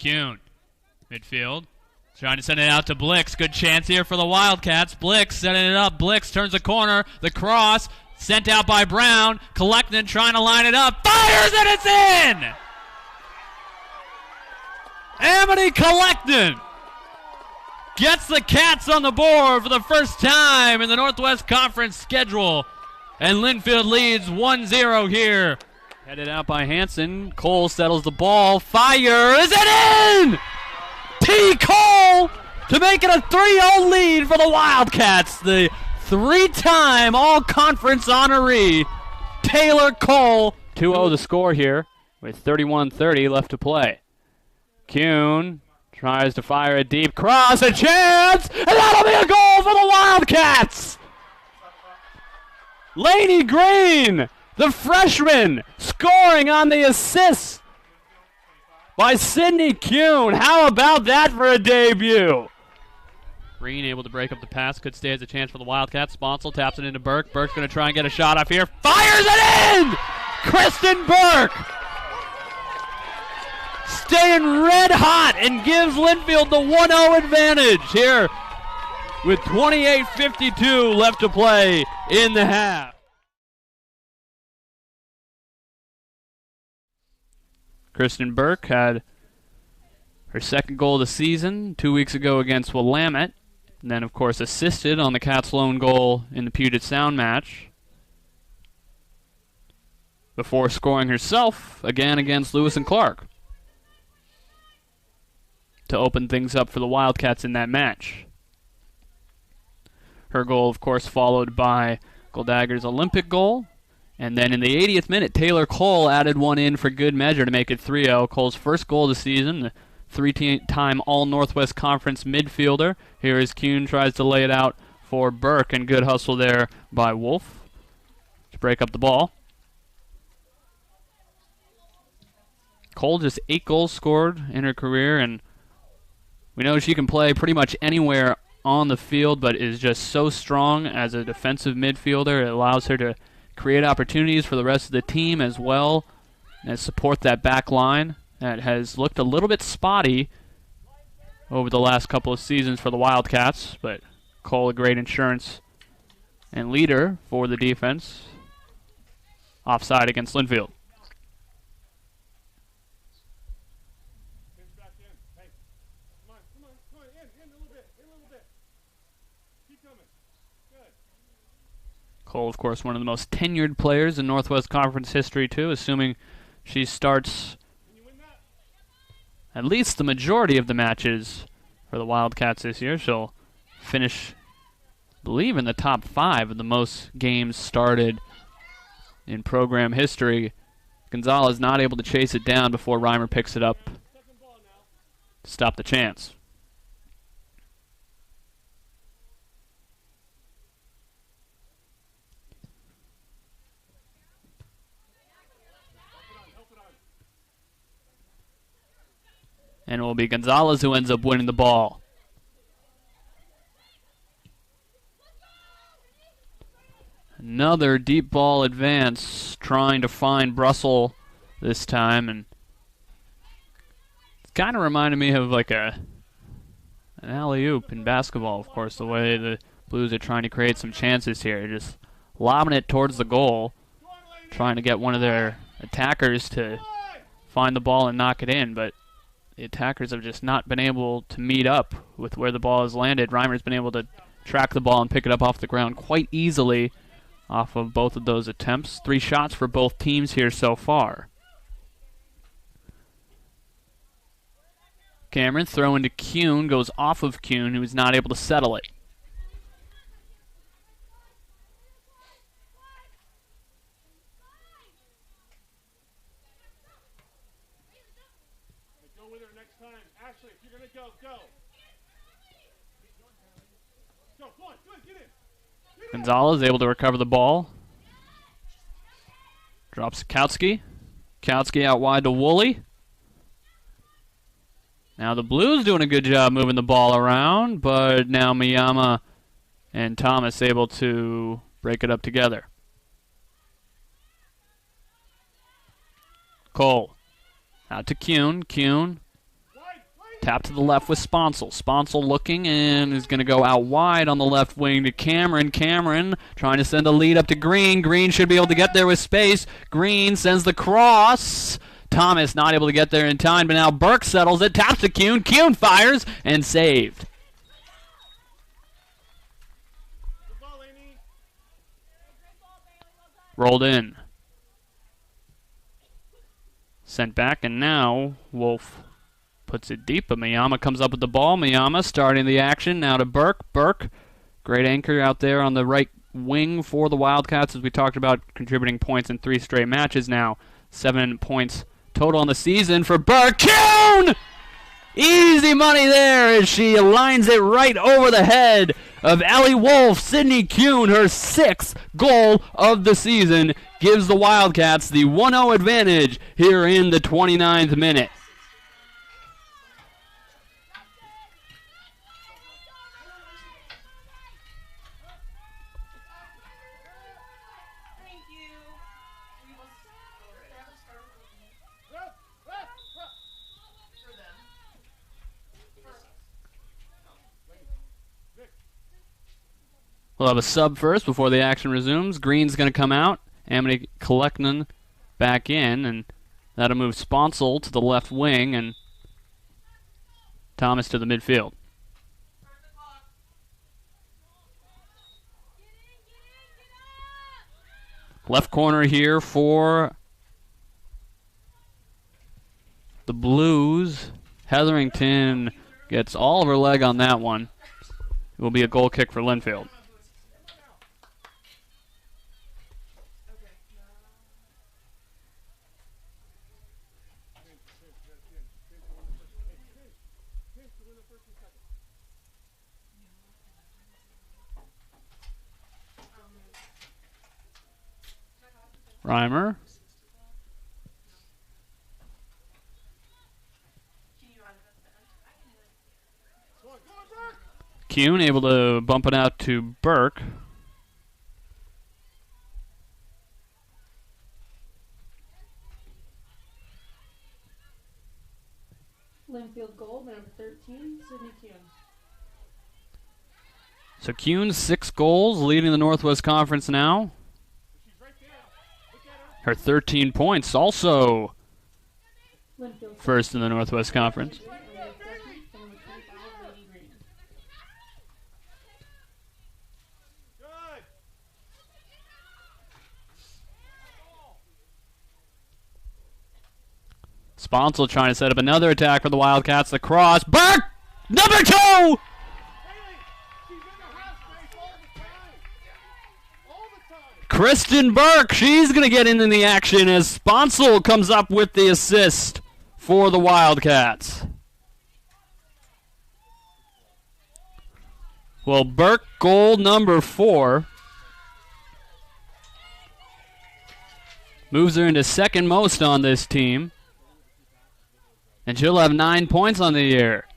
Kuhn, midfield. Trying to send it out to Blix. Good chance here for the Wildcats. Blix setting it up. Blix turns the corner. The cross sent out by Brown. Collecting, trying to line it up. Fires and it's in! Amity Collecting gets the Cats on the board for the first time in the Northwest Conference schedule. And Linfield leads 1-0 here. Headed out by Hanson. Cole settles the ball. Fires it in! T. Cole to make it a 3-0 lead for the Wildcats. The three-time all-conference honoree, Taylor Cole. 2-0 the score here with 31:30 left to play. Kuhn tries to fire a deep cross, a chance, and that'll be a goal for the Wildcats! Laney Green, the freshman, scoring on the assist by Sidney Kuhn. How about that for a debut? Green able to break up the pass. Could stay as a chance for the Wildcats. Sponsel taps it into Burke. Burke's going to try and get a shot off here. Fires it in! Kristen Burke staying red hot and gives Linfield the 1-0 advantage here with 28:52 left to play in the half. Kristen Burke had her second goal of the season 2 weeks ago against Willamette, and then, of course, assisted on the Cats' lone goal in the Puget Sound match before scoring herself again against Lewis and Clark to open things up for the Wildcats in that match. Her goal, of course, followed by Goldagger's Olympic goal. And then in the 80th minute, Taylor Cole added one in for good measure to make it 3-0. Cole's first goal of the season, the three-time All-Northwest Conference midfielder. Here is Kuhn, tries to lay it out for Burke, and good hustle there by Wolf to break up the ball. Cole just 8 goals scored in her career, and we know she can play pretty much anywhere on the field, but is just so strong as a defensive midfielder. It allows her to create opportunities for the rest of the team as well as support that back line that has looked a little bit spotty over the last couple of seasons for the Wildcats, but Cole a great insurance and leader for the defense. Offside against Linfield. Cole, of course, one of the most tenured players in Northwest Conference history, too, assuming she starts at least the majority of the matches for the Wildcats this year. She'll finish, I believe, in the top 5 of the most games started in program history. Gonzalez not able to chase it down before Reimer picks it up to stop the chance. And it will be Gonzalez who ends up winning the ball. Another deep ball advance, trying to find Brussel this time, and it kind of reminded me of like an alley-oop in basketball, of course, the way the Blues are trying to create some chances here. Just lobbing it towards the goal, trying to get one of their attackers to find the ball and knock it in, but the attackers have just not been able to meet up with where the ball has landed. Reimer's been able to track the ball and pick it up off the ground quite easily off of both of those attempts. 3 shots for both teams here so far. Cameron throwing to Kuhn, goes off of Kuhn, who is not able to settle it. Gonzalez able to recover the ball. Drops Kautsky. Kautsky out wide to Woolley. Now the Blues doing a good job moving the ball around, but now Miyama and Thomas able to break it up together. Cole out to Kuhn. Kuhn Tap to the left with Sponsel. Sponsel looking and is going to go out wide on the left wing to Cameron. Cameron trying to send a lead up to Green. Green should be able to get there with space. Green sends the cross. Thomas not able to get there in time, but now Burke settles it. Taps to Kuhn. Kuhn fires and saved. Rolled in. Sent back, and now Wolf puts it deep, but Miyama comes up with the ball. Miyama starting the action, now to Burke. Burke, great anchor out there on the right wing for the Wildcats, as we talked about, contributing points in 3 straight matches now. 7 points total on the season for Burke. Kuhn! Easy money there as she aligns it right over the head of Ellie Wolf. Sydney Kuhn, her 6th goal of the season, gives the Wildcats the 1-0 advantage here in the 29th minute. We'll have a sub first before the action resumes. Green's going to come out. Amity Kaleknan back in, and that'll move Sponsel to the left wing and Thomas to the midfield. Left corner here for the Blues. Hetherington gets all of her leg on that one. It will be a goal kick for Linfield. Reimer. Kuhn able to bump it out to Burke. Linfield goal, number 13, Sydney Kuhn. So Kuhn, 6 goals, leading the Northwest Conference now. Her 13 points, also first in the Northwest Conference. Sponsel trying to set up another attack for the Wildcats. The cross. Burke! Number 2! Kristen Burke, she's going to get into the action as Sponsel comes up with the assist for the Wildcats. Well, Burke, goal number 4. Moves her into second most on this team. And she'll have 9 points on the year.